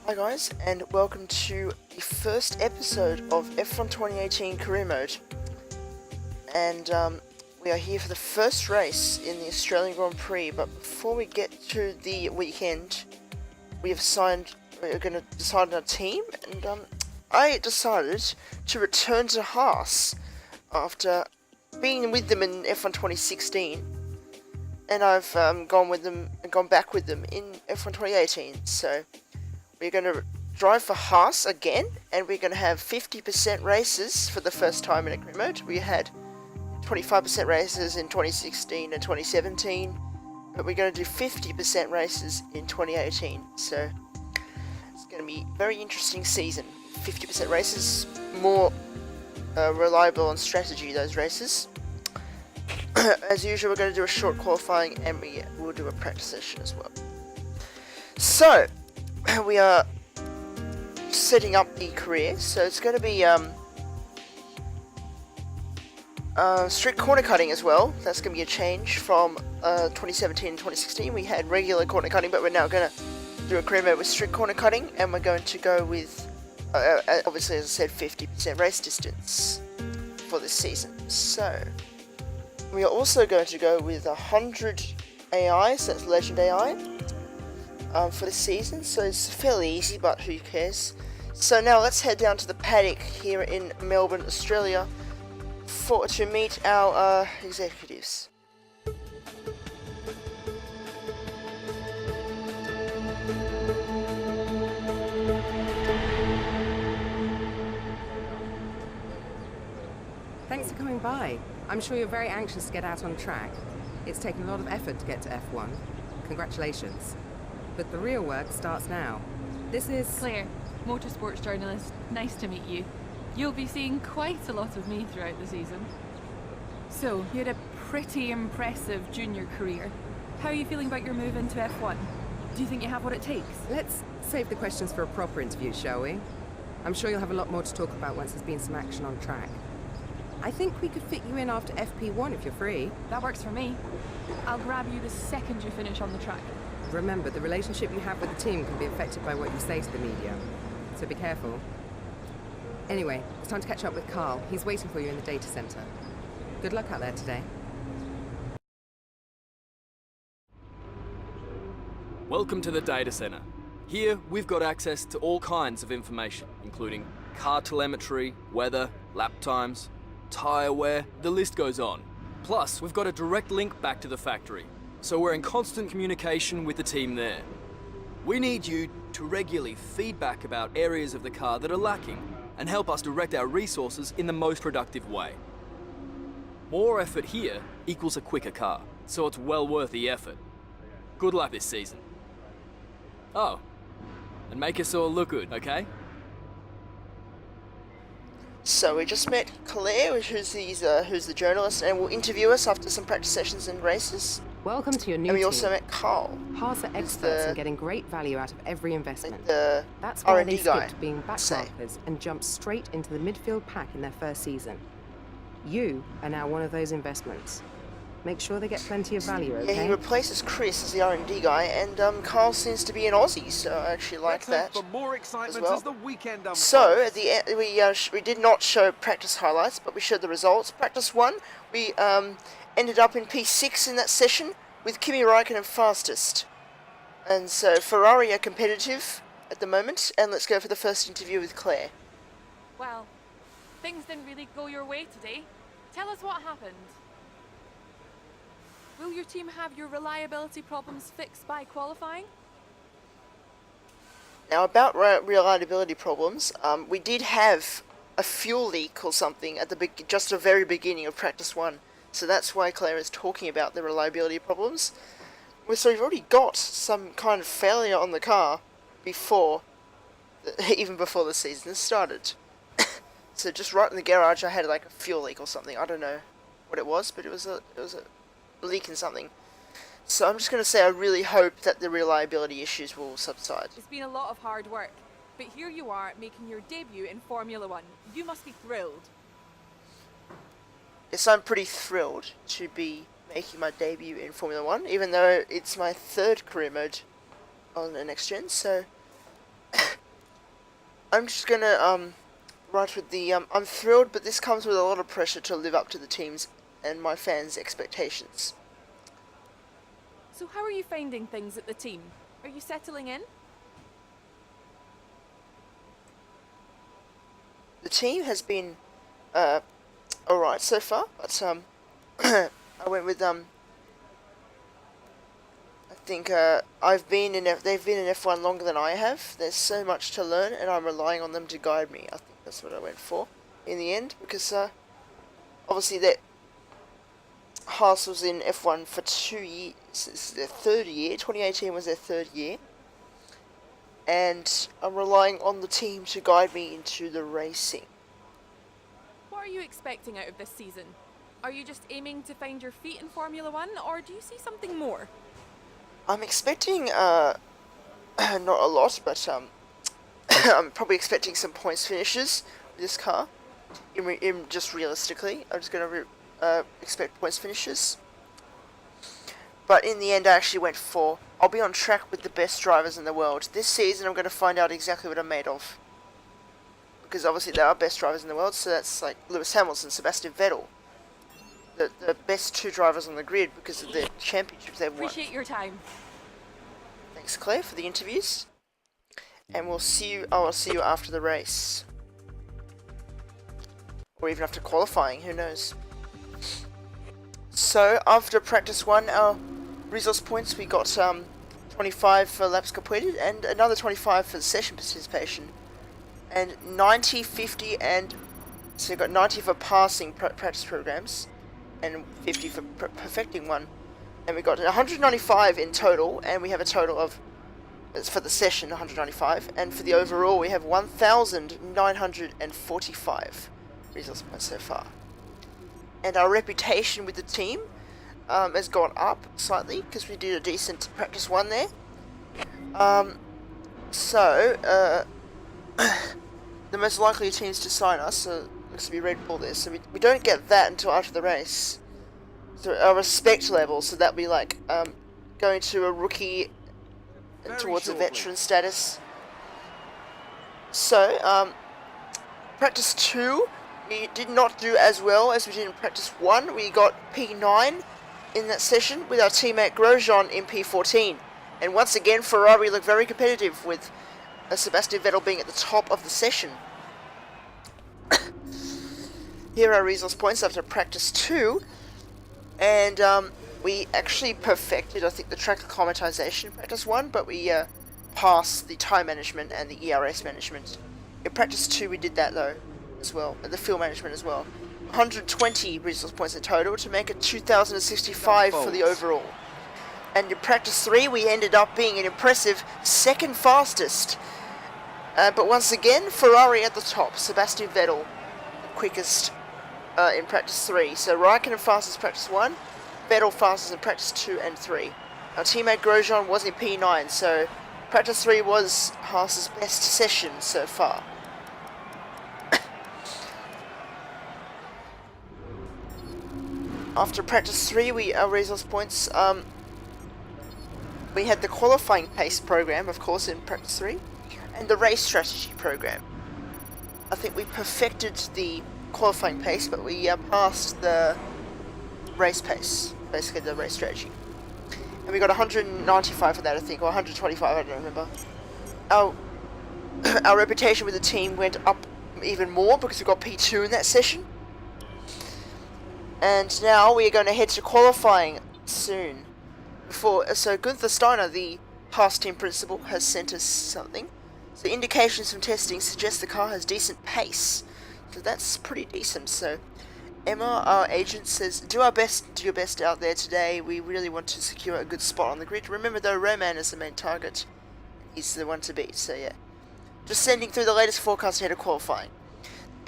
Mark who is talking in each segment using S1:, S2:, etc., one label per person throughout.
S1: Hi guys, and welcome to the first episode of F1 2018 Career Mode. And we are here for the first race in the Australian Grand Prix, but before we get to the weekend, we're going to decide on a team, and I decided to return to Haas after being with them in F1 2016, and I've gone back with them in F1 2018, so we're going to drive for Haas again, and we're going to have 50% races for the first time in a career mode. We had 25% races in 2016 and 2017, but we're going to do 50% races in 2018, so it's going to be a very interesting season. 50% races, more reliable on strategy, those races. As usual, we're going to do a short qualifying, and we will do a practice session as well. So we are setting up the career, so it's going to be strict corner cutting as well. That's going to be a change from 2017 and 2016. We had regular corner cutting, but we're now going to do a career mode with strict corner cutting, and we're going to go with, obviously as I said, 50% race distance for this season. So we are also going to go with 100 AI, so that's Legend AI. For the season, so it's fairly easy, but who cares. So now let's head down to the paddock here in Melbourne, Australia, to meet our executives.
S2: Thanks for coming by. I'm sure you're very anxious to get out on track. It's taken a lot of effort to get to F1. Congratulations. But the real work starts now. This is
S3: Claire, motorsports journalist. Nice to meet you. You'll be seeing quite a lot of me throughout the season. So, you had a pretty impressive junior career. How are you feeling about your move into F1? Do you think you have what it takes?
S2: Let's save the questions for a proper interview, shall we? I'm sure you'll have a lot more to talk about once there's been some action on track. I think we could fit you in after FP1 if you're free.
S3: That works for me. I'll grab you the second you finish on the track.
S2: Remember, the relationship you have with the team can be affected by what you say to the media, so be careful. Anyway, it's time to catch up with Carl. He's waiting for you in the data center. Good luck out there today.
S4: Welcome to the data center. Here, we've got access to all kinds of information, including car telemetry, weather, lap times, tyre wear, the list goes on. Plus, we've got a direct link back to the factory, so we're in constant communication with the team there. We need you to regularly feedback about areas of the car that are lacking and help us direct our resources in the most productive way. More effort here equals a quicker car, so it's well worth the effort. Good luck this season. Oh, and make us all look good, okay?
S1: So we just met Claire, who's the journalist, and will interview us after some practice sessions and races.
S2: Welcome to your new
S1: And we
S2: team.
S1: also met Carl.
S2: Haas are experts in getting great value out of every investment. That's why
S1: R&D
S2: they
S1: guy,
S2: skipped being backmarkers and jumped straight into the midfield pack in their first season. You are now one of those investments. Make sure they get plenty of value, okay?
S1: Yeah, he replaces Chris as the R&D guy, and Carl seems to be an Aussie, so I actually like that
S5: for more excitement
S1: as well.
S5: as the weekend unfolds.
S1: So at the end, we did not show practice highlights, but we showed the results. Practice 1, we ended up in P6 in that session, with Kimi Räikkönen fastest. And so Ferrari are competitive at the moment, and let's go for the first interview with Claire.
S3: Well, things didn't really go your way today. Tell us what happened. Will your team have your reliability problems fixed by qualifying?
S1: Now about reliability problems, we did have a fuel leak or something at just the very beginning of practice 1. So that's why Claire is talking about the reliability problems. So we've already got some kind of failure on the car even before the season started. So just right in the garage I had like a fuel leak or something. I don't know what it was, but it was a leak in something. So I'm just going to say I really hope that the reliability issues will subside.
S3: It's been a lot of hard work, but here you are making your debut in Formula 1. You must be thrilled.
S1: Yes, I'm pretty thrilled to be making my debut in Formula 1, even though it's my third career mode on the next gen, so I'm just gonna write with the I'm thrilled, but this comes with a lot of pressure to live up to the team's and my fans' expectations.
S3: So how are you finding things at the team? Are you settling in?
S1: The team has been alright so far, but I went with I think they've been in F1 longer than I have. There's so much to learn, and I'm relying on them to guide me. I think that's what I went for in the end, because obviously that Haas was in F1 for 2 years. This is their third year. 2018 was their third year, and I'm relying on the team to guide me into the racing.
S3: What are you expecting out of this season? Are you just aiming to find your feet in Formula One, or do you see something more?
S1: I'm expecting not a lot, but I'm probably expecting some points finishes with this car. Just realistically, I'm just going to expect points finishes. But in the end, I actually went for I'll be on track with the best drivers in the world. This season, I'm going to find out exactly what I'm made of. Because obviously there are best drivers in the world, so that's like Lewis Hamilton, Sebastian Vettel. The best two drivers on the grid because of the championships they've won.
S3: Appreciate your time.
S1: Thanks, Claire, for the interviews. And we'll see you. I'll see you after the race, or even after qualifying. Who knows? So after practice 1, our resource points we got 25 for laps completed, and another 25 for session participation, and 90, 50, and so we got 90 for passing practice programs, and 50 for perfecting one. And we got 195 in total, and we have a total of, for the session, 195, and for the overall we have 1,945 resource points so far. And our reputation with the team has gone up slightly, because we did a decent practice 1 there. The most likely teams to sign us looks to be Red Bull there, so we don't get that until after the race. So our respect level, so that'll be like going to a rookie and towards a veteran status. So practice 2 we did not do as well as we did in practice 1. We got P9 in that session with our teammate Grosjean in P14, and once again Ferrari looked very competitive with Sebastian Vettel being at the top of the session. Here are our resource points after practice 2, and we actually perfected, I think, the track acclimatization in practice 1, but we passed the time management and the ERS management. In practice 2 we did that though, as well, and the fuel management as well. 120 resource points in total to make it 2,065 for the overall. And in practice 3 we ended up being an impressive second fastest. But once again, Ferrari at the top, Sebastian Vettel quickest in practice 3. So Raikkonen fastest practice 1, Vettel fastest in practice 2 and 3. Our teammate Grosjean was in P9, so practice 3 was Haas's best session so far. After practice 3, our resource points, we had the qualifying pace program, of course, in practice 3, and the race strategy program. I think we perfected the qualifying pace, but we passed the race pace, basically the race strategy. And we got 195 for that, I think, or 125, I don't remember. Our reputation with the team went up even more because we got P2 in that session. And now we are going to head to qualifying soon. So Gunther Steiner, the Haas team principal, has sent us something. So indications from testing suggest the car has decent pace. So that's pretty decent. So Emma, our agent, says, do your best out there today. We really want to secure a good spot on the grid. Remember though, Roman is the main target. He's the one to beat, so yeah. Just sending through the latest forecast ahead of qualifying.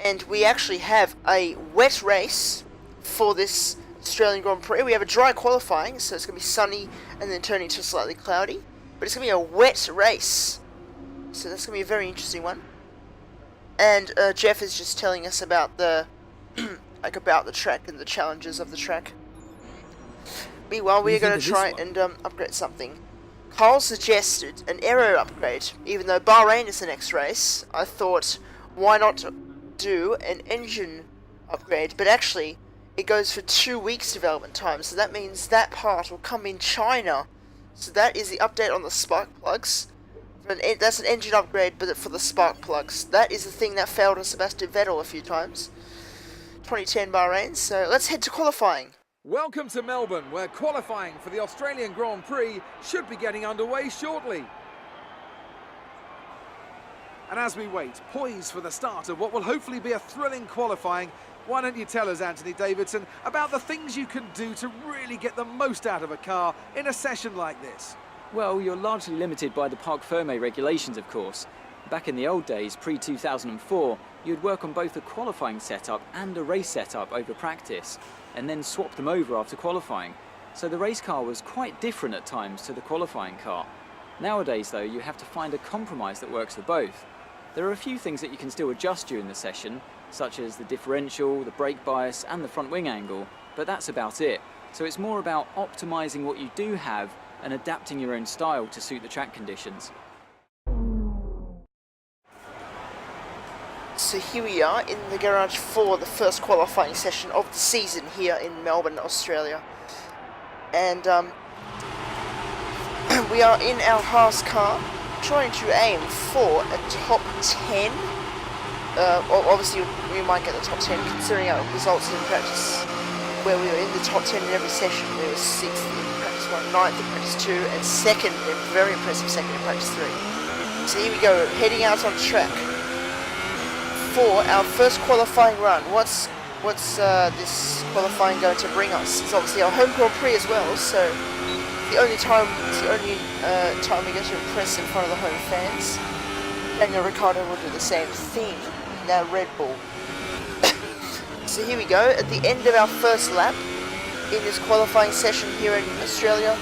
S1: And we actually have a wet race for this Australian Grand Prix. We have a dry qualifying, so it's going to be sunny and then turning to slightly cloudy. But it's going to be a wet race, so that's going to be a very interesting one. And Jeff is just telling us about the about the track and the challenges of the track. Meanwhile, we are going to try and upgrade something. Carl suggested an aero upgrade. Even though Bahrain is the next race, I thought, why not do an engine upgrade? But actually, it goes for 2 weeks development time, so that means that part will come in China. So that is the update on the spark plugs. That's an engine upgrade, but for the spark plugs. That is the thing that failed on Sebastian Vettel a few times. 2010 Bahrain, so let's head to qualifying.
S5: Welcome to Melbourne, where qualifying for the Australian Grand Prix should be getting underway shortly. And as we wait, poised for the start of what will hopefully be a thrilling qualifying, why don't you tell us, Anthony Davidson, about the things you can do to really get the most out of a car in a session like this?
S6: Well, you're largely limited by the Parc Fermé regulations, of course. Back in the old days, pre-2004, you'd work on both a qualifying setup and a race setup over practice, and then swap them over after qualifying. So the race car was quite different at times to the qualifying car. Nowadays, though, you have to find a compromise that works for both. There are a few things that you can still adjust during the session, such as the differential, the brake bias, and the front wing angle, but that's about it. So it's more about optimizing what you do have and adapting your own style to suit the track conditions.
S1: So here we are in the garage for the first qualifying session of the season here in Melbourne, Australia. And we are in our Haas car, trying to aim for a top 10. Obviously we might get the top 10 considering our results in practice, where we were in the top 10 in every session. We were 6th in practice 1, 9th in practice 2, and 2nd, very impressive 2nd in practice 3. So here we go, heading out on track for our first qualifying run. What's this qualifying going to bring us? It's obviously our home Grand Prix as well, so it's the only time we get to impress in front of the home fans. Daniel Ricciardo will do the same thing in that Red Bull. So here we go, at the end of our first lap in this qualifying session here in Australia,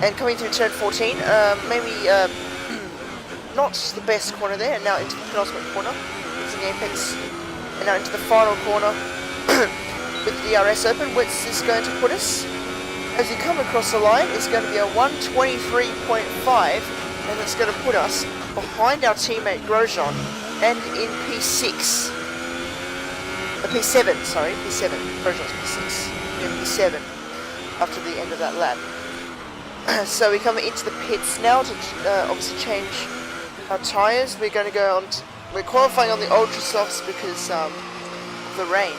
S1: and coming through turn 14, maybe not the best corner there, and now into the penultimate corner, using the apex, and now into the final corner with the DRS open. Where's this going to put us? As you come across the line, it's going to be a 123.5, and it's going to put us behind our teammate Grosjean, and in P6. P7, sorry, P7. Grosjean's P6. In P7 after the end of that lap. So we come into the pits now to obviously change our tyres. We're going to go on. We're qualifying on the ultra softs because of the rain.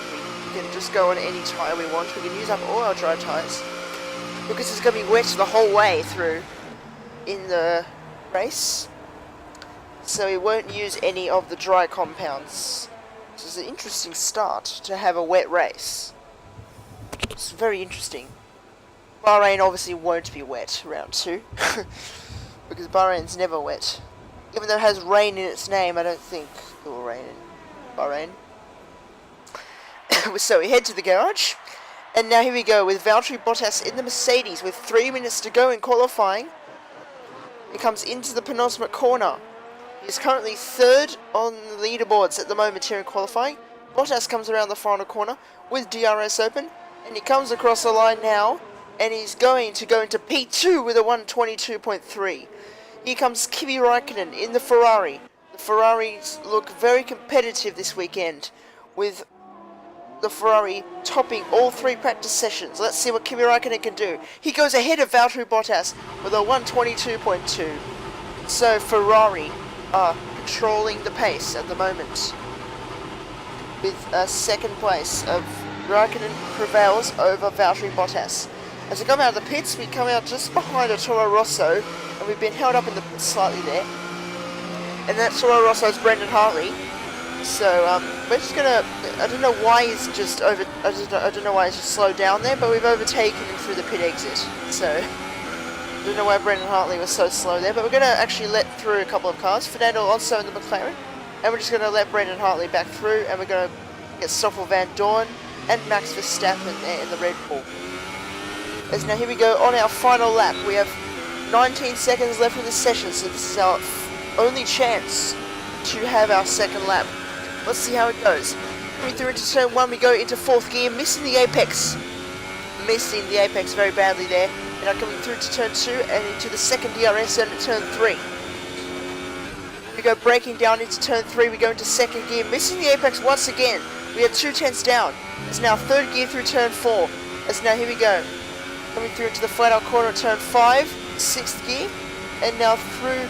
S1: We can just go on any tyre we want. We can use up all our dry tyres because it's going to be wet the whole way through in the race. So we won't use any of the dry compounds. This is an interesting start to have a wet race. It's very interesting. Bahrain obviously won't be wet round 2 because Bahrain's never wet. Even though it has rain in its name, I don't think it will rain in Bahrain. So we head to the garage, and now here we go with Valtteri Bottas in the Mercedes with 3 minutes to go in qualifying. He comes into the penultimate corner. He's currently 3rd on the leaderboards at the moment here in qualifying. Bottas comes around the final corner with DRS open, and he comes across the line now, and he's going to go into P2 with a 122.3. Here comes Kimi Räikkönen in the Ferrari. The Ferraris look very competitive this weekend, with the Ferrari topping all 3 practice sessions. Let's see what Kimi Räikkönen can do. He goes ahead of Valtteri Bottas with a 122.2. So Ferrari are controlling the pace at the moment, with a 2nd place of Räikkönen prevails over Valtteri Bottas. As we come out of the pits, we come out just behind a Toro Rosso, and we've been held up in the pits slightly there. And that Toro Rosso's Brendan Hartley. So we're just gonna. I don't know why he's just over. I don't know why he's just slowed down there, but we've overtaken him through the pit exit. So I don't know why Brendan Hartley was so slow there, but we're gonna actually let through a couple of cars. Fernando Alonso in the McLaren, and we're just gonna let Brendan Hartley back through, and we're gonna get Stoffel Van Dorn and Max Verstappen there in the Red Bull. As now here we go on our final lap. We have 19 seconds left in the session, so this is our only chance to have our 2nd lap. Let's see how it goes. Coming through into turn 1, we go into 4th gear, missing the apex very badly there. And now coming through to turn 2 and into the second DRS zone at turn 3. We go braking down into turn 3, we go into second gear, missing the apex once again. We are 2 tenths down. It's now third gear through turn 4. As now here we go. Coming through into the flat out corner at turn 5, 6th gear. And now through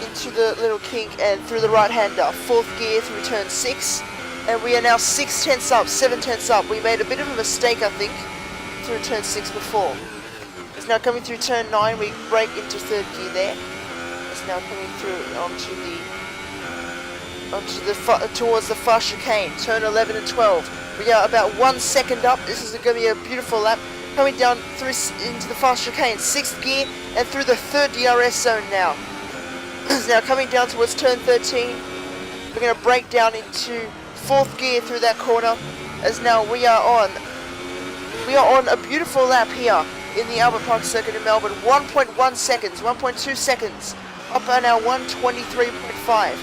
S1: into the little kink and through the right hander. 4th gear through turn 6. And we are now 6 tenths up, 7 tenths up. We made a bit of a mistake, I think, through turn 6 before. It's now coming through turn 9, we brake into third gear there. It's now coming through towards the far chicane, turn 11 and 12. We are about 1 second up. This is going to be a beautiful lap. Coming down through into the fast chicane, 6th gear and through the third DRS zone now. It's now coming down towards turn 13. We're going to brake down into 4th gear through that corner. As now we are on a beautiful lap here in the Albert Park circuit in Melbourne. 1.1 seconds, 1.2 seconds, up on our 123.5.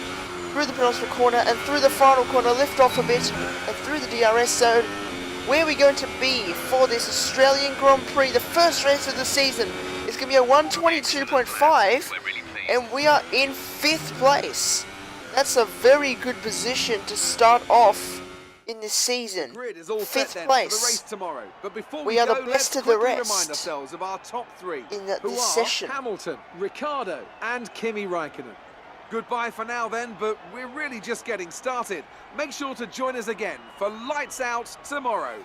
S1: Through the penultimate corner and through the final corner, lift off a bit and through the DRS zone. Where are we going to be for this Australian Grand Prix, the first race of the season? It's going to be a 122.5 and we are in 5th place. That's a very good position to start off in this season. 5th place.
S5: Tomorrow. But before
S1: we are the best of the rest
S5: remind ourselves of our top 3
S1: in this session.
S5: Hamilton, Ricciardo and Kimi Räikkönen. Goodbye for now then, but we're really just getting started. Make sure to join us again for Lights Out tomorrow.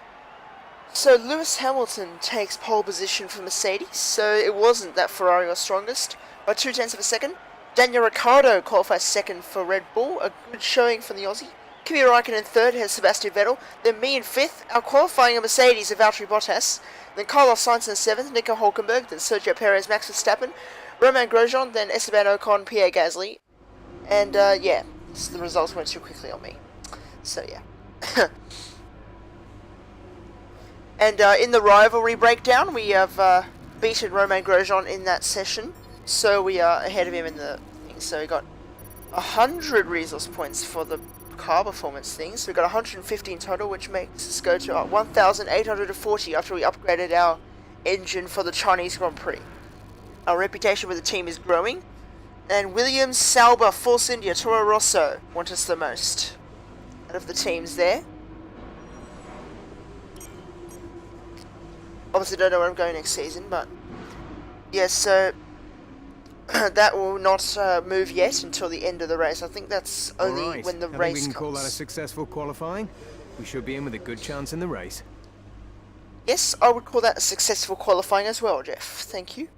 S1: So Lewis Hamilton takes pole position for Mercedes, so it wasn't that Ferrari was strongest by 2 tenths of a second. Daniel Ricciardo qualifies second for Red Bull, a good showing from the Aussie. Kimi Räikkönen third has Sebastian Vettel, then me in 5th, our qualifying a Mercedes of Valtteri Bottas, then Carlos Sainz in 7th, Nico Hülkenberg, then Sergio Perez, Max Verstappen, Romain Grosjean, then Esteban Ocon, Pierre Gasly. And yeah, the results went too quickly on me. So yeah. And in the rivalry breakdown, we have beaten Romain Grosjean in that session. So we are ahead of him in the thing. So we got 100 resource points for the car performance thing. So we got 115 total, which makes us go to 1,840 after we upgraded our engine for the Chinese Grand Prix. Our reputation with the team is growing. And Williams, Sauber, Force India, Toro Rosso want us the most out of the teams there. Obviously don't know where I'm going next season, but yeah, so that will not move yet until the end of the race. I think that's only when the race comes.
S7: We can call that a successful qualifying. We should be in with a good chance in the race.
S1: Yes, I would call that a successful qualifying as well, Jeff. Thank you.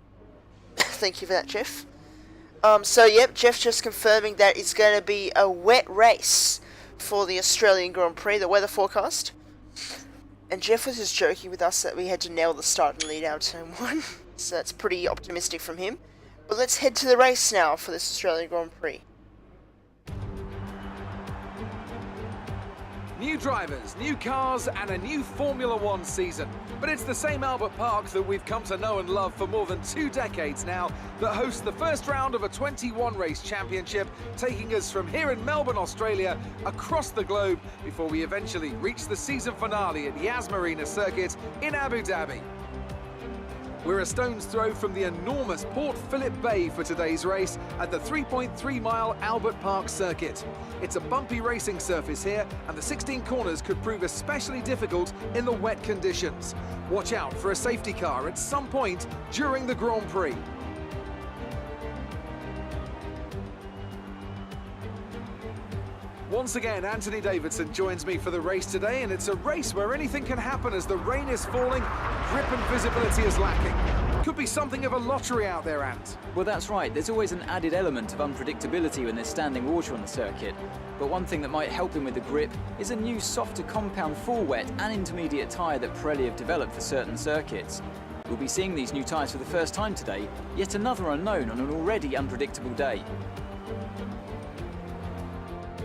S1: Thank you for that, Jeff. So yep, Jeff just confirming that it's going to be a wet race for the Australian Grand Prix, the weather forecast. And Jeff was just joking with us that we had to nail the start and lead out turn 1. So that's pretty optimistic from him. But let's head to the race now for this Australian Grand Prix.
S5: New drivers, new cars and a new Formula One season. But it's the same Albert Park that we've come to know and love for more than 2 decades now that hosts the first round of a 21 race championship, taking us from here in Melbourne, Australia, across the globe before we eventually reach the season finale at Yas Marina Circuit in Abu Dhabi. We're a stone's throw from the enormous Port Phillip Bay for today's race at the 3.3-mile Albert Park circuit. It's a bumpy racing surface here, and the 16 corners could prove especially difficult in the wet conditions. Watch out for a safety car at some point during the Grand Prix. Once again, Anthony Davidson joins me for the race today, and it's a race where anything can happen as the rain is falling, grip and visibility is lacking. Could be something of a lottery out there, Ant.
S6: Well, that's right. There's always an added element of unpredictability when there's standing water on the circuit. But one thing that might help him with the grip is a new softer compound full wet and intermediate tyre that Pirelli have developed for certain circuits. We'll be seeing these new tyres for the first time today, yet another unknown on an already unpredictable day.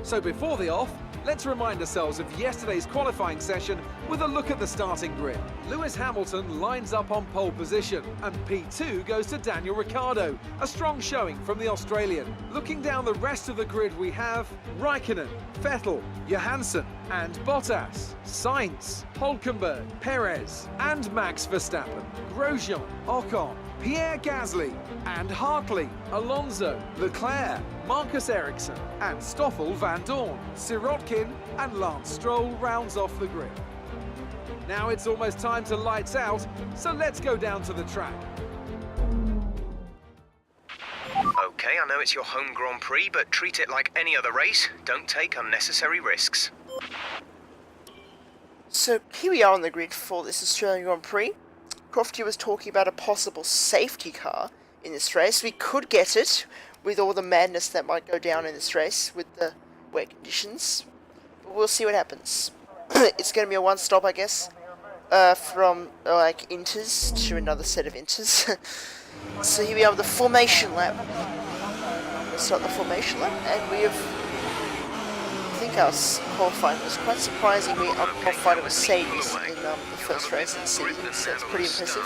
S5: So before the off, let's remind ourselves of yesterday's qualifying session with a look at the starting grid. Lewis Hamilton lines up on pole position, and P2 goes to Daniel Ricciardo, a strong showing from the Australian. Looking down the rest of the grid, we have Räikkönen, Vettel, Johansson and Bottas, Sainz, Hülkenberg, Perez and Max Verstappen, Grosjean, Ocon, Pierre Gasly and Hartley, Alonso, Leclerc, Marcus Ericsson and Stoffel van Dorn, Sirotkin and Lance Stroll rounds off the grid. Now it's almost time to lights out, so let's go down to the track.
S8: Okay, I know it's your home Grand Prix, but treat it like any other race. Don't take unnecessary risks.
S1: So here we are on the grid for this Australian Grand Prix. Crofty was talking about a possible safety car in this race. We could get it with all the madness that might go down in this race with the wet conditions. But we'll see what happens. It's going to be a one-stop, I guess, from like inters to another set of inters. So here we are with the formation lap. We'll start the formation lap, and we have, I think our qualifying was quite surprising. We qualified a Mercedes in the first race of the season, so it's pretty impressive.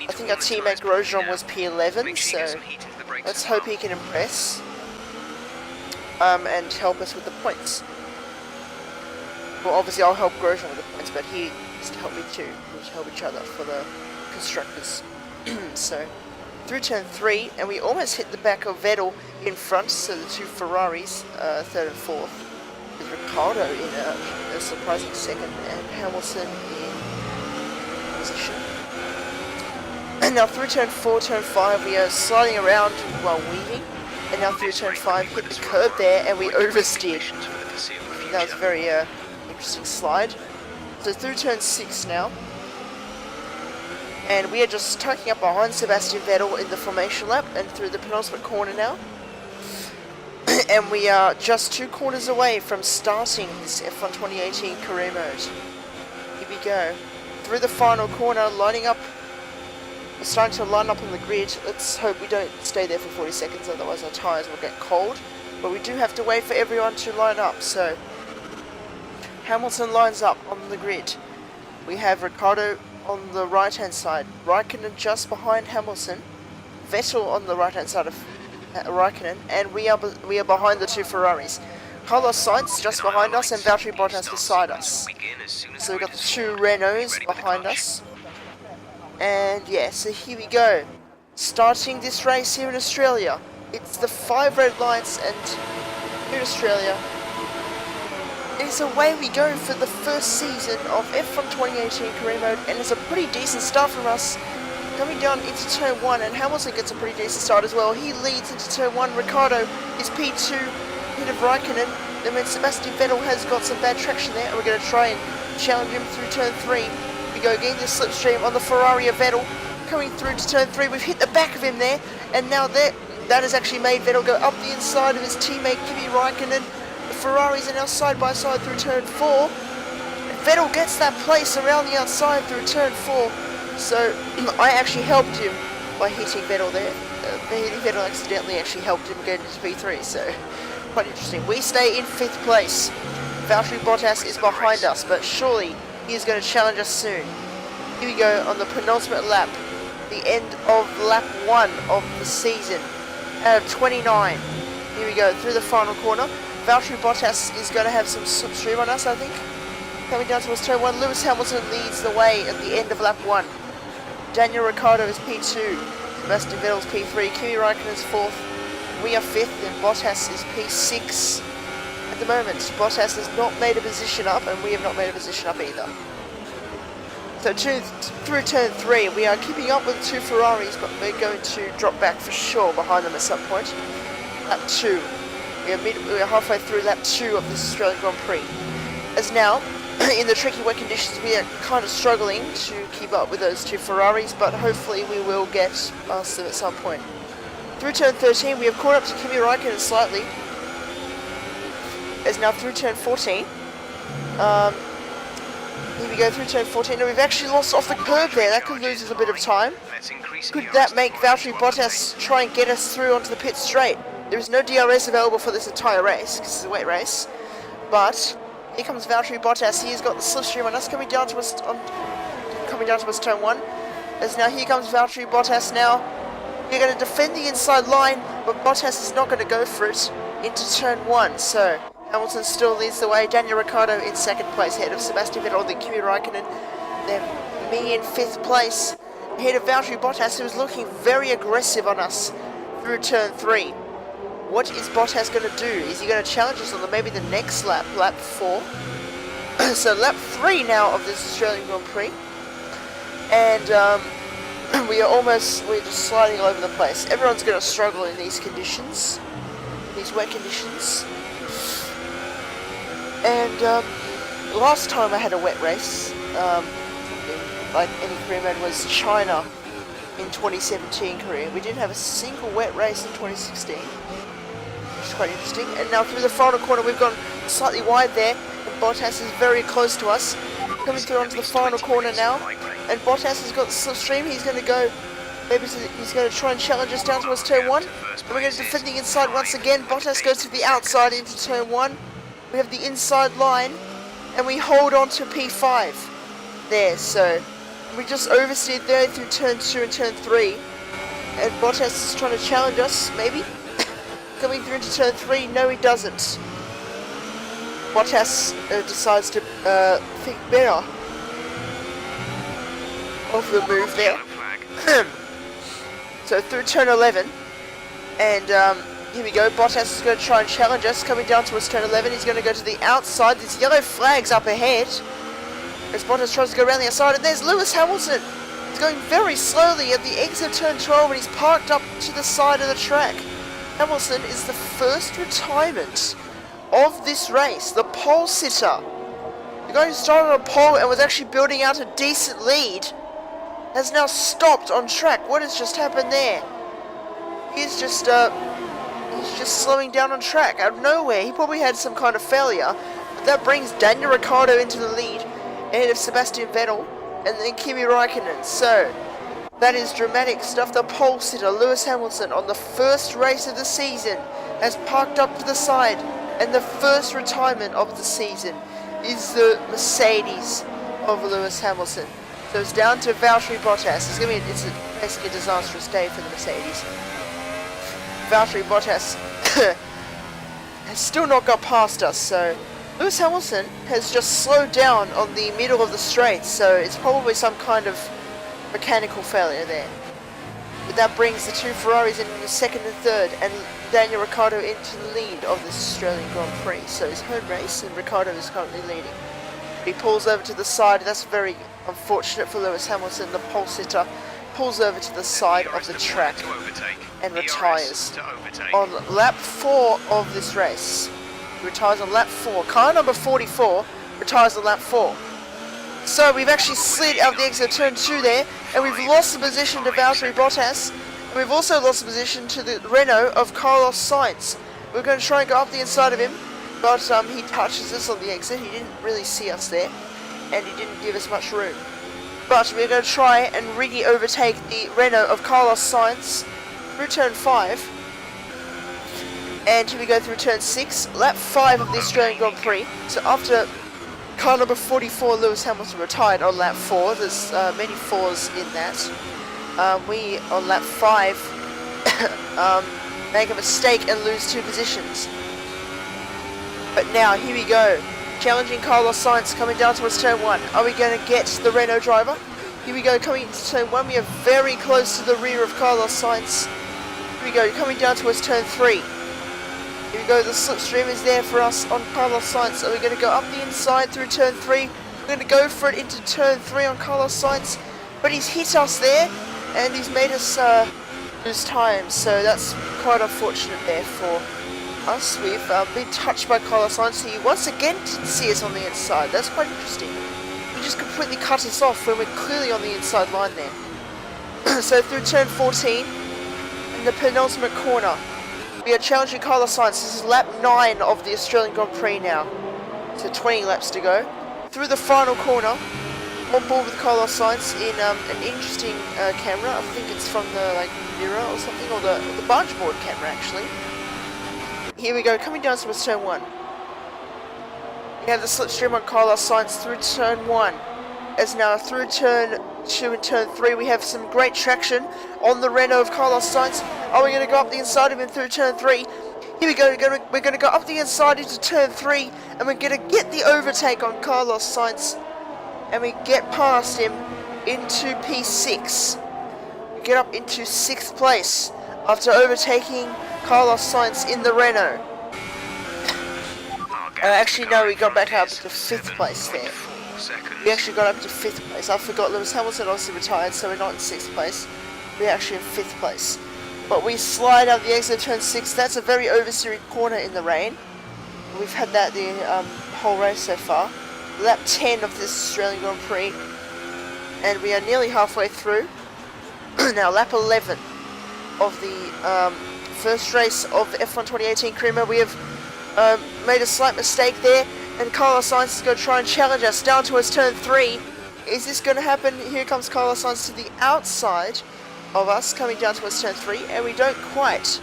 S1: I think our teammate Grosjean was P11, so let's hope he can impress and help us with the points. Well, obviously I'll help Grosjean with the points, but he needs to help me too. We'll help each other for the constructors. So through turn 3, and we almost hit the back of Vettel in front, so the two Ferraris, 3rd and 4th, with Ricciardo in a surprising 2nd, and Hamilton in position. And now through turn 4, turn 5, we are sliding around while weaving, and now through turn 5, hit the curb there, and we oversteered. That was a very interesting slide. So through turn 6 now, and we are just tucking up behind Sebastian Vettel in the formation lap and through the penultimate corner now. And we are just 2 corners away from starting this F1 2018 career mode. Here we go. Through the final corner, lining up. We're starting to line up on the grid. Let's hope we don't stay there for 40 seconds, otherwise our tyres will get cold. But we do have to wait for everyone to line up, so Hamilton lines up on the grid. We have Ricciardo on the right hand side, Raikkonen just behind Hamilton, Vettel on the right hand side of Raikkonen, and we are behind the 2 Ferraris. Carlos Sainz just behind us and Valtteri Bottas beside us. So we've got the 2 Renaults behind us. And yeah, so here we go. Starting this race here in Australia. It's the 5 red lights, and here in Australia, it's away we go for the first season of F1 2018 career mode, and it's a pretty decent start from us. Coming down into turn 1, and Hamilton gets a pretty decent start as well. He leads into turn 1. Ricciardo is P2, ahead of Raikkonen. Then when Sebastian Vettel has got some bad traction there, and we're going to try and challenge him through turn 3. We go again, the slipstream on the Ferrari of Vettel. Coming through to turn 3, we've hit the back of him there, and now that has actually made Vettel go up the inside of his teammate Kimi Raikkonen. The Ferraris are now side by side through turn 4. Vettel gets that place around the outside through turn 4. So I actually helped him by hitting Vettel there. Hitting Vettel accidentally actually helped him get into P3, so quite interesting. We stay in 5th place. Valtteri Bottas is behind us, but surely he is going to challenge us soon. Here we go on the penultimate lap, the end of lap 1 of the season, out of 29. Here we go through the final corner. Valtteri Bottas is going to have some slipstream on us, I think. Coming down towards turn 1, Lewis Hamilton leads the way at the end of lap 1. Daniel Ricciardo is P2, Sebastian Vettel is P3, Kimi Raikkonen is 4th, we are 5th, and Bottas is P6. At the moment, Bottas has not made a position up, and we have not made a position up either. So through turn 3, we are keeping up with the 2 Ferraris, but we're going to drop back for sure behind them at some point. Lap 2. We are halfway through lap 2 of this Australian Grand Prix. As now, in the tricky wet conditions, we are kind of struggling to keep up with those 2 Ferraris, but hopefully we will get past them at some point. Through turn 13, we have caught up to Kimi Raikkonen slightly. As now through turn 14. Here we go through turn 14, and we've actually lost off the curb there. That could lose us a bit of time. Could that make Valtteri Bottas try and get us through onto the pit straight? There is no DRS available for this entire race, because it's a wet race. But here comes Valtteri Bottas. He has got the slipstream on us, coming down to us turn 1. As now here comes Valtteri Bottas now. We're going to defend the inside line, but Bottas is not going to go for it into turn 1. So Hamilton still leads the way. Daniel Ricciardo in 2nd place, ahead of Sebastian Vettel, then Kimi Raikkonen, then me in 5th place, ahead of Valtteri Bottas, who was looking very aggressive on us through turn 3. What is Bottas going to do? Is he going to challenge us on maybe the next lap, lap 4? So lap 3 now of this Australian Grand Prix. And we're just sliding all over the place. Everyone's going to struggle in these conditions, these wet conditions. And last time I had a wet race, like any career mode, was China in 2017 career. We didn't have a single wet race in 2016, which is quite interesting. And now through the final corner, we've gone slightly wide there, and Bottas is very close to us. Coming through onto the final corner now, and Bottas has got the slipstream. He's going to go, he's going to try and challenge us down towards turn 1. And we're going to defend the inside once again. Bottas goes to the outside into turn 1. We have the inside line, and we hold on to P5 there. So we just oversteered there through turn 2 and turn 3, and Bottas is trying to challenge us, maybe. Coming through into turn 3, no he doesn't. Bottas decides to think better of the move there. So through turn 11, and here we go. Bottas is going to try and challenge us. Coming down towards turn 11, he's going to go to the outside. There's yellow flags up ahead as Bottas tries to go around the outside, and there's Lewis Hamilton. He's going very slowly at the exit of turn 12, and he's parked up to the side of the track. Hamilton is the first retirement of this race, the pole sitter. The guy who started on a pole and was actually building out a decent lead has now stopped on track. What has just happened there? He's just slowing down on track out of nowhere. He probably had some kind of failure, but that brings Daniel Ricciardo into the lead ahead of Sebastian Vettel and then Kimi Räikkönen. So that is dramatic stuff. The pole sitter Lewis Hamilton on the first race of the season has parked up to the side, and the first retirement of the season is the Mercedes of Lewis Hamilton. So it's down to Valtteri Bottas. It's basically a disastrous day for the Mercedes. Valtteri Bottas has still not got past us, so Lewis Hamilton has just slowed down on the middle of the straight, so it's probably some kind of mechanical failure there. But that brings the two Ferraris in the second and third, and Daniel Ricciardo into the lead of this Australian Grand Prix. So his home race, and Ricciardo is currently leading. He pulls over to the side. That's very unfortunate for Lewis Hamilton. The pole sitter pulls over to the side of the track and retires on lap 4 of this race. He retires on lap 4. Car number 44 retires on lap 4. So we've actually slid out the exit of turn 2 there, and we've lost the position to Valtteri Bottas, and we've also lost the position to the Renault of Carlos Sainz. We're going to try and go up the inside of him, but he touches us on the exit. He didn't really see us there, and he didn't give us much room. But we're going to try and really overtake the Renault of Carlos Sainz through turn 5. And here we go through turn 6, lap 5 of the Australian Grand Prix. So after car number 44, Lewis Hamilton, retired on lap 4. There's many 4s in that. We, on lap 5, make a mistake and lose 2 positions. But now, here we go. Challenging Carlos Sainz, coming down towards turn 1. Are we going to get the Renault driver? Here we go, coming into turn 1. We are very close to the rear of Carlos Sainz. Here we go, coming down towards turn 3. Here we go, the slipstream is there for us on Carlos Sainz. Are we going to go up the inside through turn 3? We're going to go for it into turn 3 on Carlos Sainz. But he's hit us there, and he's made us lose time. So that's quite unfortunate there for us. We've been touched by Carlos Sainz. He once again didn't see us on the inside. That's quite interesting. He just completely cut us off when we're clearly on the inside line there. So through turn 14, in the penultimate corner, we are challenging Carlos Sainz. This is lap 9 of the Australian Grand Prix now. So 20 laps to go. Through the final corner, on board with Carlos Sainz in an interesting camera. I think it's from the mirror or something, or the barge board camera actually. Here we go, coming down towards turn 1. We have the slipstream on Carlos Sainz through turn 1. As now through turn 2 and turn 3, we have some great traction on the Renault of Carlos Sainz. Are we going to go up the inside of him through turn 3? Here we go, we're going to go up the inside into turn 3, and we're going to get the overtake on Carlos Sainz, and we get past him into P6. get up into 6th place after overtaking Carlos Sainz in the Renault. Actually, no, we got back up to 5th place there. We actually got up to 5th place. I forgot Lewis Hamilton obviously retired, so we're not in 6th place. We're actually in 5th place. But we slide out the exit of turn 6. That's a very oversteery corner in the rain. We've had that the whole race so far. Lap 10 of this Australian Grand Prix. And we are nearly halfway through. Now, lap 11 of the first race of the F1 2018 career mode. We have made a slight mistake there, and Carlos Sainz is going to try and challenge us down towards turn 3. Is this going to happen? Here comes Carlos Sainz to the outside of us, coming down towards turn 3, and we don't quite,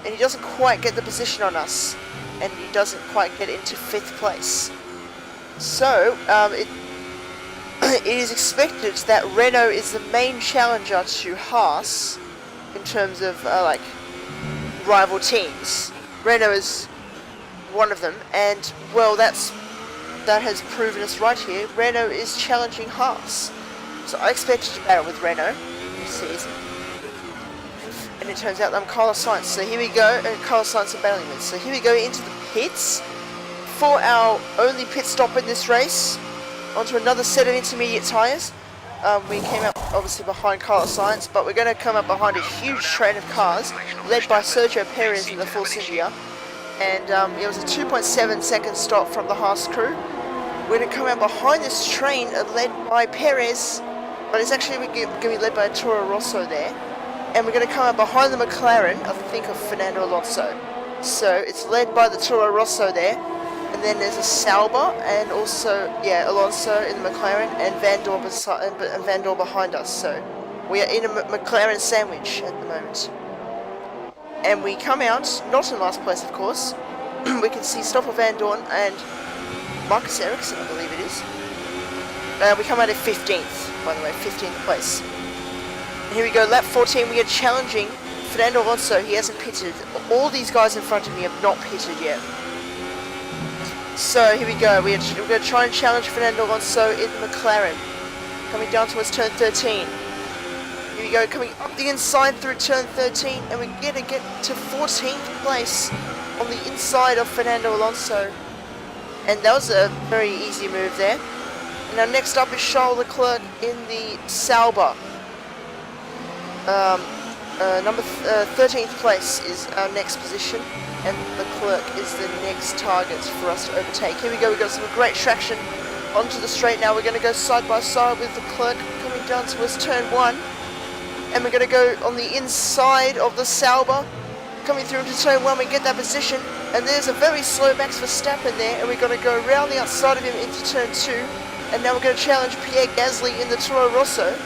S1: and he doesn't quite get the position on us, and he doesn't quite get into 5th place. So, it is expected that Renault is the main challenger to Haas in terms of like rival teams. Renault is one of them, and well, that has proven us right here. Renault is challenging Haas, so I expected to battle with Renault this season, and it turns out that I'm Carlos Sainz. So here we go, and Carlos Sainz are battling with. So here we go into the pits for our only pit stop in this race, onto another set of intermediate tyres. We came up obviously behind Carlos Sainz, but we're going to come up behind a huge train of cars led by Sergio Perez in the Force India. And it was a 2.7 second stop from the Haas crew. We're going to come out behind this train led by Perez, but it's actually going to be led by a Toro Rosso there. And we're going to come out behind the McLaren, I think of Fernando Alonso. So it's led by the Toro Rosso there. And then there's a Sauber and also, yeah, Alonso in the McLaren and Van Dorn behind us. So we are in a McLaren sandwich at the moment. And we come out, not in last place of course. We can see Stoffel Van Dorn and Marcus Ericsson, I believe it is. We come out at 15th, by the way, 15th place. And here we go, lap 14, we are challenging Fernando Alonso. He hasn't pitted. All these guys in front of me have not pitted yet. So here we go, we're going to try and challenge Fernando Alonso in the McLaren. Coming down towards turn 13. Here we go, coming up the inside through turn 13, and we're going to get to 14th place on the inside of Fernando Alonso. And that was a very easy move there. And now next up is Charles Leclerc in the Sauber. Number 13th place is our next position, and Leclerc is the next target for us to overtake. Here we go, we've got some great traction onto the straight now. We're going to go side by side with Leclerc coming down towards turn 1. And we're going to go on the inside of the Sauber, coming through into turn 1. We get that position, and there's a very slow Max Verstappen there, and we're going to go around the outside of him into turn 2. And now we're going to challenge Pierre Gasly in the Toro Rosso.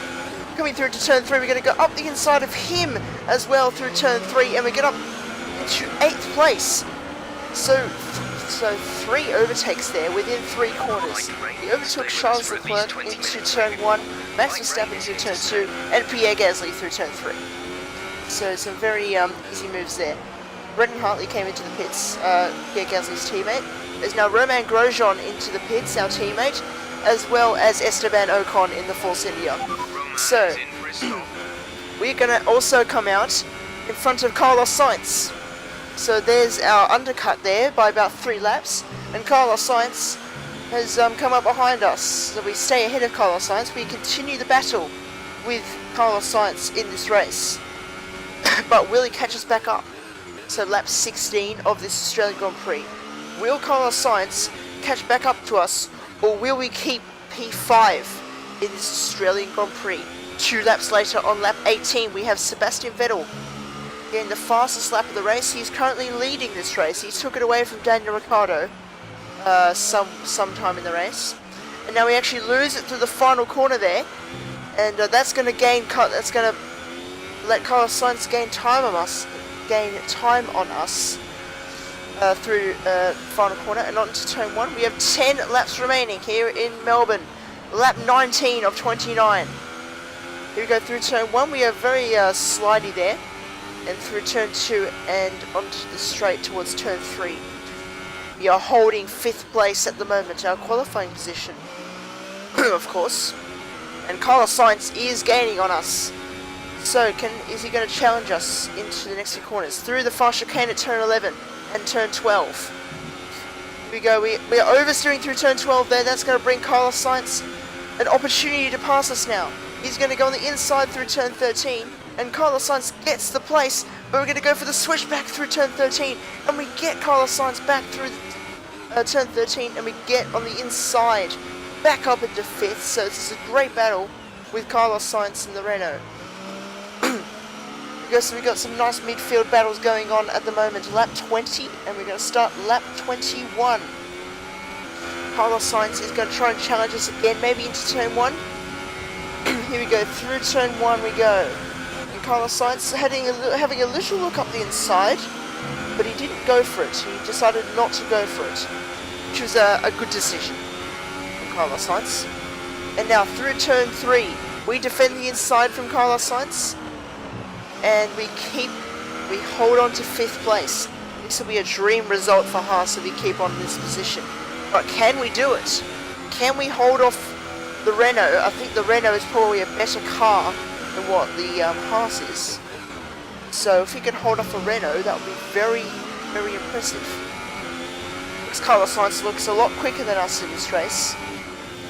S1: Coming through to turn 3, we're going to go up the inside of him as well through turn 3, and we get up into 8th place. So 3 overtakes there within 3 corners. We overtook Charles Leclerc into turn 1, Max Verstappen through turn 2, and Pierre Gasly through turn 3. So some very easy moves there. Brendan Hartley came into the pits, Pierre Gasly's teammate. There's now Romain Grosjean into the pits, our teammate, as well as Esteban Ocon in the Force India. So, we're going to also come out in front of Carlos Sainz. So there's our undercut there by about 3 laps, and Carlos Sainz has come up behind us. So we stay ahead of Carlos Sainz. We continue the battle with Carlos Sainz in this race. But will he catch us back up? So lap 16 of this Australian Grand Prix. Will Carlos Sainz catch back up to us, or will we keep P5 in this Australian Grand Prix? 2 laps later, on lap 18, we have Sebastian Vettel getting the fastest lap of the race. He's currently leading this race. He took it away from Daniel Ricciardo sometime in the race, and now we actually lose it through the final corner there, and that's going to let Carlos Sainz gain time on us through final corner and on to turn 1. We have 10 laps remaining here in Melbourne. Lap 19 of 29. Here we go through turn 1. We are very slidey there. And through turn 2 and onto the straight towards turn 3. We are holding 5th place at the moment, our qualifying position. Of course. And Carlos Sainz is gaining on us. So, is he going to challenge us into the next few corners? Through the fast chicane at turn 11 and turn 12. Here we go, we are oversteering through turn 12 there. That's going to bring Carlos Sainz an opportunity to pass us now. He's going to go on the inside through turn 13, and Carlos Sainz gets the place, but we're going to go for the switchback through turn 13, and we get Carlos Sainz back through turn 13, and we get on the inside, back up into 5th, so this is a great battle with Carlos Sainz and the Renault. So we've got some nice midfield battles going on at the moment. Lap 20, and we're going to start lap 21. Carlos Sainz is going to try and challenge us again, maybe into turn 1. Here we go, through turn 1 we go. And Carlos Sainz having a little look up the inside, but he didn't go for it. He decided not to go for it, which was a good decision from Carlos Sainz. And now through turn 3, we defend the inside from Carlos Sainz, and we hold on to 5th place. This will be a dream result for Haas if we keep on this position. But can we do it? Can we hold off the Renault? I think the Renault is probably a better car than what the Haas is. So if we can hold off a Renault, that would be very, very impressive. Because Carlos Sainz looks a lot quicker than us in this race.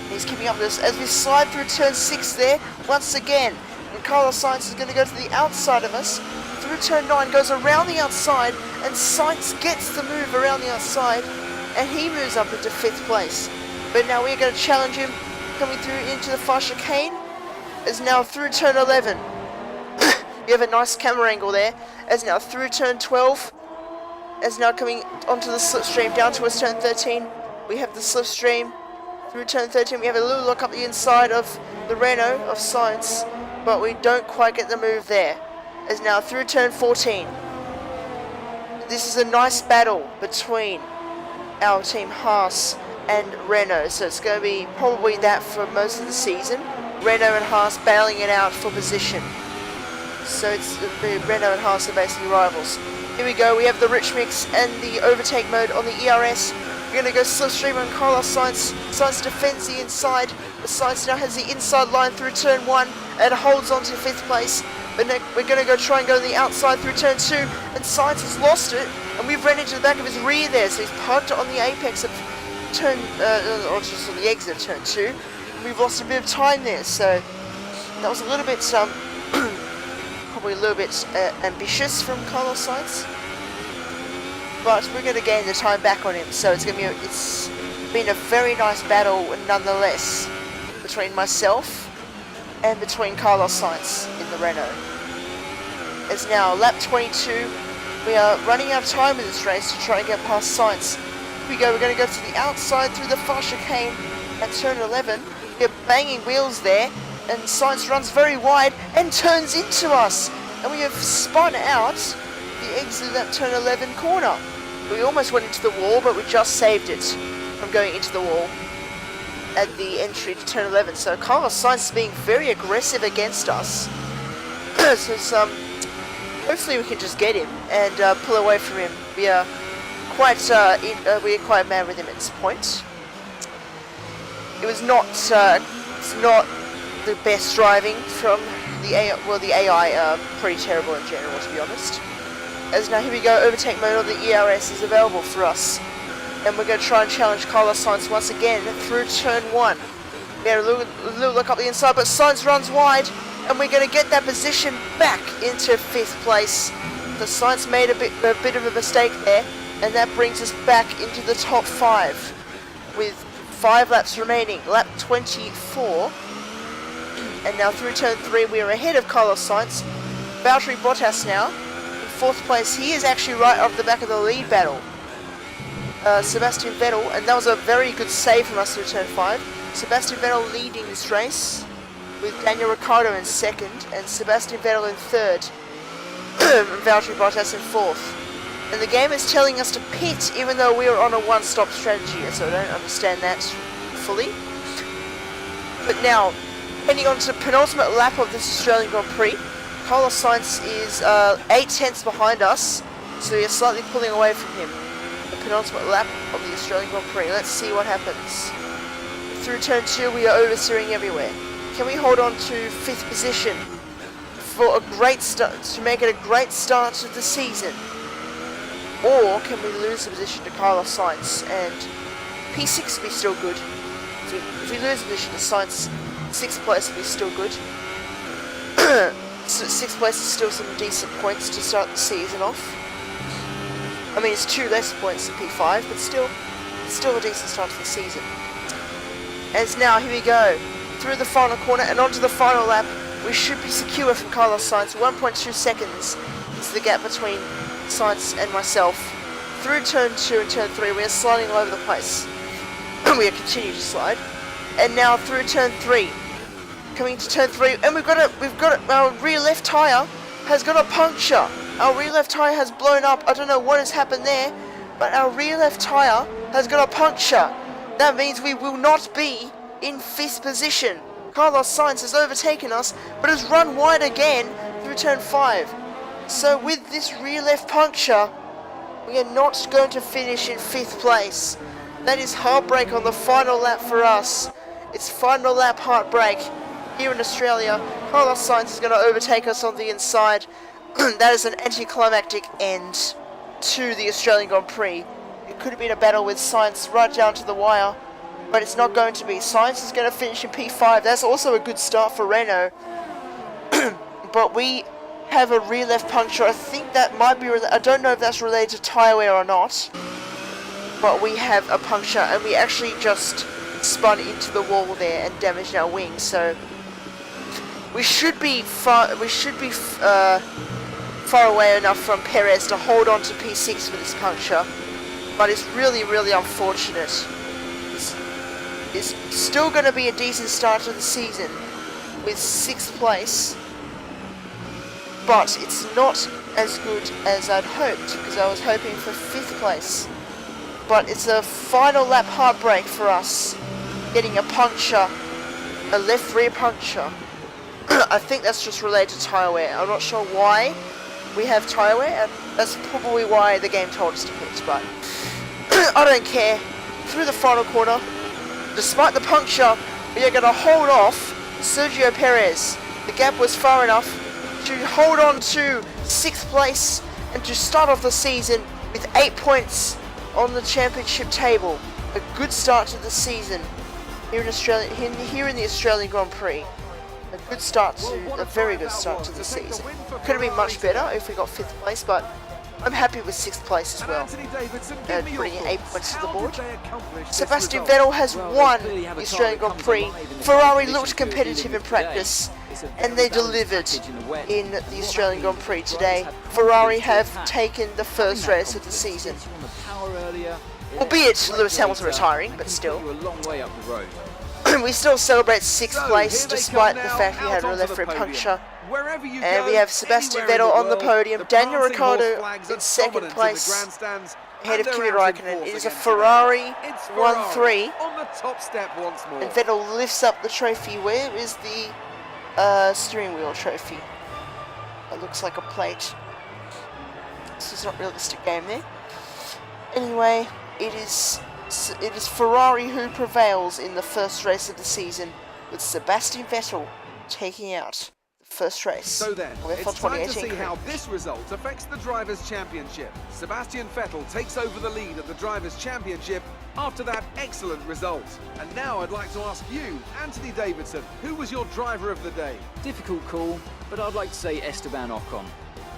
S1: He's keeping up with us as we slide through turn 6 there, once again. And Carlos Sainz is going to go to the outside of us. Through turn 9, goes around the outside, and Sainz gets the move around the outside, and he moves up into 5th place. But now we're going to challenge him, coming through into the fast chicane, as now through turn 11. We have a nice camera angle there, as now through turn 12, as now coming onto the slipstream down towards turn 13. We have the slipstream. Through turn 13 we have a little look up the inside of the Renault of Sainz, but we don't quite get the move there. As now through turn 14. This is a nice battle between our team Haas and Renault, so it's going to be probably that for most of the season. Renault and Haas battling it out for position. So it's Renault and Haas are basically rivals. Here we go, we have the rich mix and the overtake mode on the ERS. We're going to go slipstream on Carlos Sainz. Sainz defends the inside, but Sainz now has the inside line through turn 1 and holds on to 5th place. But we're going to try and go on the outside through turn 2, and Sainz has lost it, and we've run into the back of his rear there, so he's parked on the apex of turn, or just on the exit of turn 2. We've lost a bit of time there, so that was a little bit, probably a little bit ambitious from Carlos Sainz. But we're going to gain the time back on him, so it's been a very nice battle nonetheless between myself and between Carlos Sainz in the Renault. It's now lap 22. We are running out of time in this race to try and get past Sainz. Here we go, we're going to go to the outside through the fast chicane at turn 11. We're banging wheels there, and Sainz runs very wide and turns into us. And we have spun out the exit of that turn 11 corner. We almost went into the wall, but we just saved it from going into the wall at the entry to turn 11. So Carlos Sainz is being very aggressive against us. So hopefully we can just get him and pull away from him. We are quite mad with him at this point. It was not it's not the best driving from the AI. Well, the AI are pretty terrible in general, to be honest. As now here we go, overtake mode on the ERS is available for us. And we're going to try and challenge Carlos Sainz once again through turn 1. We had a little look up the inside, but Sainz runs wide, and we're going to get that position back into 5th place. The Sainz made a bit of a mistake there, and that brings us back into the top 5 with 5 laps remaining. Lap 24. And now through turn 3 we are ahead of Carlos Sainz. Valtteri Bottas now in 4th place. He is actually right off the back of the lead battle. Sebastian Vettel, and that was a very good save from us through turn 5. Sebastian Vettel leading this race with Daniel Ricciardo in 2nd and Sebastian Vettel in 3rd. And Valtteri Bottas in 4th. And the game is telling us to pit even though we are on a one-stop strategy, so I don't understand that fully. But now, heading on to the penultimate lap of this Australian Grand Prix, Carlos Sainz is 8 tenths behind us, so we are slightly pulling away from him. The penultimate lap of the Australian Grand Prix. Let's see what happens. Through turn 2 we are oversteering everywhere. Can we hold on to 5th position for a great start, to make it a great start to the season? Or can we lose the position to Carlos Sainz and P6 will be still good? If we lose the position to Sainz, 6th place will be still good. So 6th place is still some decent points to start the season off. I mean, it's 2 less points than P5, but still a decent start to the season. As now, here we go, through the final corner and onto the final lap. We should be secure from Carlos Sainz. 1.2 seconds is the gap between Sainz and myself. Through turn 2 and turn 3, we are sliding all over the place. We are continuing to slide. And now through turn 3. Coming to turn 3, and we've got our rear left tyre has got a puncture. Our rear left tyre has blown up. I don't know what has happened there, but our rear left tyre has got a puncture. That means we will not be in 5th position. Carlos Sainz has overtaken us, but has run wide again through turn 5. So with this rear left puncture, we are not going to finish in 5th place. That is heartbreak on the final lap for us. It's final lap heartbreak. Here in Australia, Carlos Sainz is going to overtake us on the inside. That is an anticlimactic end to the Australian Grand Prix. It could have been a battle with Sainz right down to the wire, but it's not going to be. Sainz is going to finish in P5. That's also a good start for Renault. But we have a rear left puncture. I think that might be, I don't know if that's related to tyre wear or not, but we have a puncture, and we actually just spun into the wall there and damaged our wing. So we should be far away enough from Perez to hold on to P6 for this puncture, but it's really unfortunate. It's still going to be a decent start to the season with 6th place, but it's not as good as I'd hoped, because I was hoping for 5th place. But it's a final lap heartbreak for us, getting a puncture, a left rear puncture. I think that's just related to tyre wear. I'm not sure why we have tyre wear, and that's probably why the game told us to pit, but I don't care. Through the final corner, despite the puncture, we are going to hold off Sergio Perez. The gap was far enough to hold on to 6th place and to start off the season with 8 points on the championship table. A good start to the season here in Australia, here in the Australian Grand Prix. A very good start to the season. Could have been much better if we got 5th place, but I'm happy with 6th place as well, bringing 8 points to the board. Sebastian Vettel has won the Australian Grand Prix. Ferrari looked competitive in practice, and they delivered in the Australian Grand Prix today. Ferrari have taken the first race of the season, albeit Lewis Hamilton retiring, but still. We still celebrate 6th place despite the fact we had a left rear puncture. And we have Sebastian Vettel on the podium, Daniel Ricciardo in 2nd place, ahead of Kimi Raikkonen. It is a Ferrari 1-3, and Vettel lifts up the trophy. Where is the steering wheel trophy? It looks like a plate. This is not a realistic game there. Anyway, it is Ferrari who prevails in the first race of the season, with Sebastian Vettel taking out the first race.
S5: So then,
S1: of
S5: it's time to see
S1: F1
S5: how this result affects the Drivers' Championship. Sebastian Vettel takes over the lead at the Drivers' Championship after that excellent result. And now I'd like to ask you, Anthony Davidson, who was your driver of the day?
S6: Difficult call, but I'd like to say Esteban Ocon.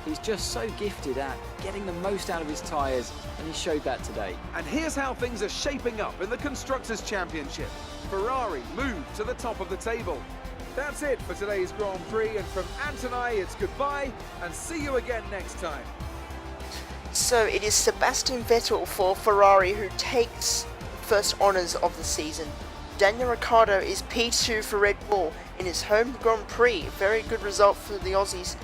S6: He's just so gifted at getting the most out of his tyres, and he showed that today.
S5: And here's how things are shaping up in the Constructors' Championship. Ferrari moved to the top of the table. That's it for today's Grand Prix, and from Ant and I, it's goodbye, and see you again next time.
S1: So it is Sebastian Vettel for Ferrari who takes first honours of the season. Daniel Ricciardo is P2 for Red Bull in his home Grand Prix. Very good result for the Aussies.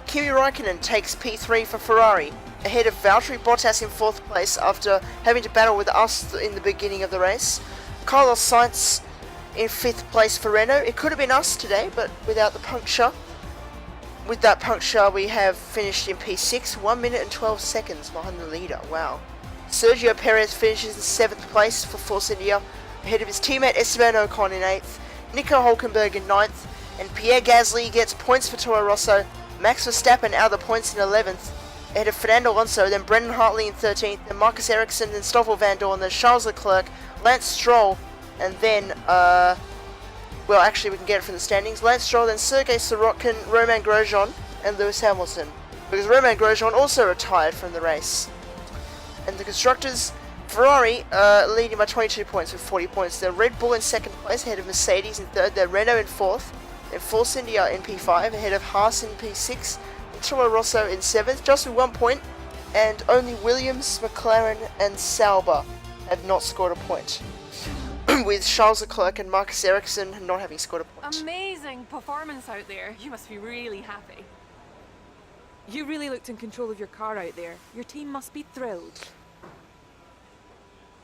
S1: Kimi Raikkonen takes P3 for Ferrari, ahead of Valtteri Bottas in 4th place after having to battle with us in the beginning of the race. Carlos Sainz in 5th place for Renault. It could have been us today, but without the puncture. With that puncture, we have finished in P6, 1 minute and 12 seconds behind the leader. Wow. Sergio Perez finishes in 7th place for Force India, ahead of his teammate Esteban Ocon in 8th, Nico Hülkenberg in 9th, and Pierre Gasly gets points for Toro Rosso Max Verstappen out of the points in 11th, ahead of Fernando Alonso, then Brendan Hartley in 13th, then Marcus Ericsson, then Stoffel Van Dorn, then Charles Leclerc, Lance Stroll, and then, well, actually we can get it from the standings, Lance Stroll, then Sergei Sorokin, Romain Grosjean, and Lewis Hamilton, because Romain Grosjean also retired from the race. And the constructors, Ferrari leading by 22 points with 40 points. They're Red Bull in second place, ahead of Mercedes in third. They're Renault in fourth. Then Force India in P5, ahead of Haas in P6. And Toro Rosso in seventh, just with 1 point. And only Williams, McLaren, and Sauber have not scored a point. With Charles Leclerc and Marcus Ericsson not having scored a point.
S3: Amazing performance out there. You must be really happy.
S9: You really looked in control of your car out there. Your team must be thrilled.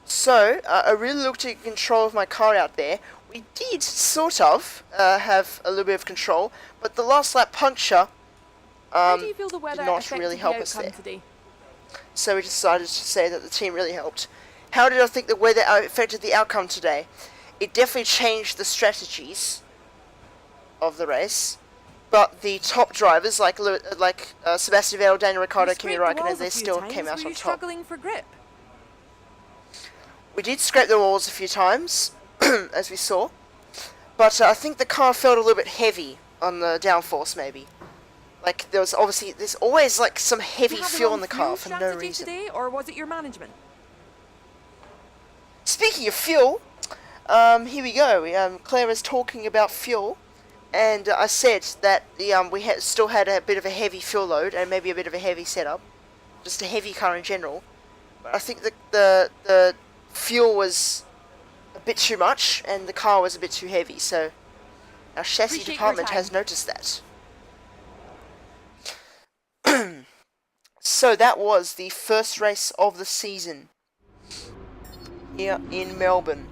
S1: So, I really looked in control of my car out there. We did, sort of, have a little bit of control, but the last lap puncture
S9: How do you feel the weather
S1: did not
S9: affected
S1: really
S9: the
S1: help us
S9: outcome
S1: there.
S9: today?
S1: So we decided to say that the team really helped. How did I think the weather affected the outcome today? It definitely changed the strategies of the race, but the top drivers like Sebastian Vettel, Daniel Ricciardo,
S9: You
S1: Kimi
S9: scraped the
S1: Raikkonen,
S9: walls
S1: they
S9: a few
S1: still
S9: times.
S1: came out
S9: Were
S1: on
S9: you
S1: top.
S9: struggling for grip?
S1: We did scrape the walls a few times, as we saw, but I think the car felt a little bit heavy on the downforce, maybe. Like, there's always like some heavy
S9: Did you have the
S1: fuel
S9: wrong
S1: in the car
S9: fuel
S1: for no
S9: strategy
S1: reason.
S9: today, or was it your management?
S1: Speaking of fuel, here we go. Claire is talking about fuel, and I said that we still had a bit of a heavy fuel load and maybe a bit of a heavy setup, just a heavy car in general. But I think the fuel was a bit too much and the car was a bit too heavy, so our chassis
S3: Appreciate your
S1: department
S3: time.
S1: has noticed that. So that was the first race of the season here in Melbourne.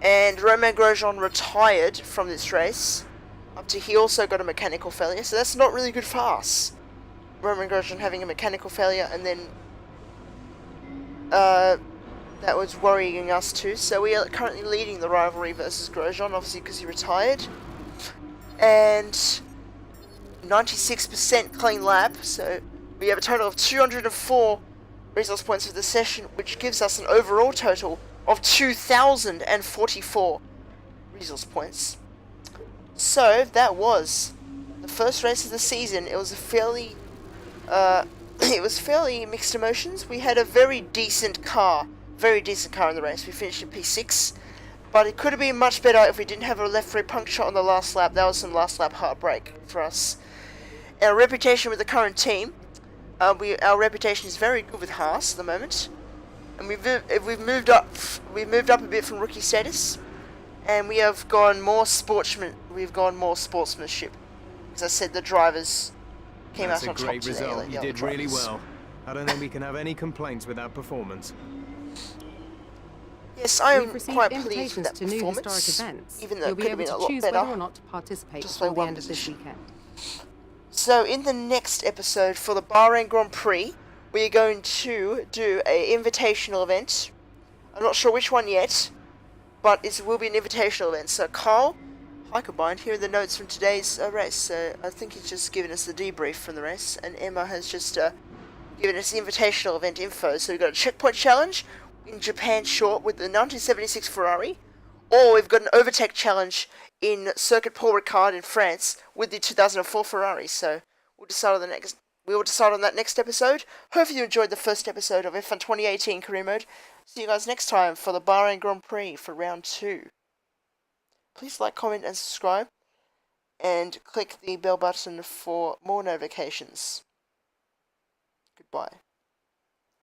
S1: And Romain Grosjean retired from this race after he also got a mechanical failure, so that's not really good for us. Romain Grosjean having a mechanical failure, and then that was worrying us too. So we are currently leading the rivalry versus Grosjean, obviously because he retired. And 96% clean lap, so we have a total of 204 resource points for the session, which gives us an overall total of 2,044 resource points. So that was the first race of the season. It was a fairly mixed emotions. We had a very decent car in the race. We finished in P6, but it could have been much better if we didn't have a left rear puncture on the last lap. That was some last lap heartbreak for us. Our reputation with the current team, our reputation is very good with Haas at the moment, and we've moved up a bit from rookie status, and we have gone more sportsmanship. As I said, the drivers came
S7: That's
S1: out
S7: a
S1: on top
S7: great
S1: today.
S7: result.
S1: the
S7: You
S1: other
S7: did really
S1: drivers.
S7: well. I don't think we can have any complaints with that performance.
S1: Yes, I
S2: We've
S1: am
S2: received
S1: quite pleased with
S2: invitations
S1: that
S2: to new
S1: performance,
S2: historic events.
S1: even though
S2: You'll
S1: it
S2: be
S1: could have
S2: able
S1: been a
S2: to
S1: lot
S2: choose
S1: better.
S2: whether or not to participate
S1: Just
S2: before
S1: by
S2: the
S1: one
S2: end of this
S1: position.
S2: weekend.
S1: So in the next episode for the Bahrain Grand Prix, we are going to do a invitational event. I'm not sure which one yet, but it will be an invitational event. So Carl, hi Combined, here are the notes from today's race. So I think he's just given us the debrief from the race, and Emma has just given us the invitational event info. So we've got a checkpoint challenge in Japan short with the 1976 Ferrari, or we've got an overtake challenge in Circuit Paul Ricard in France with the 2004 Ferrari. So we'll decide on that next episode. Hopefully you enjoyed the first episode of F1 2018 Career Mode. See you guys next time for the Bahrain Grand Prix for round 2. Please like, comment and subscribe, and click the bell button for more notifications. Goodbye.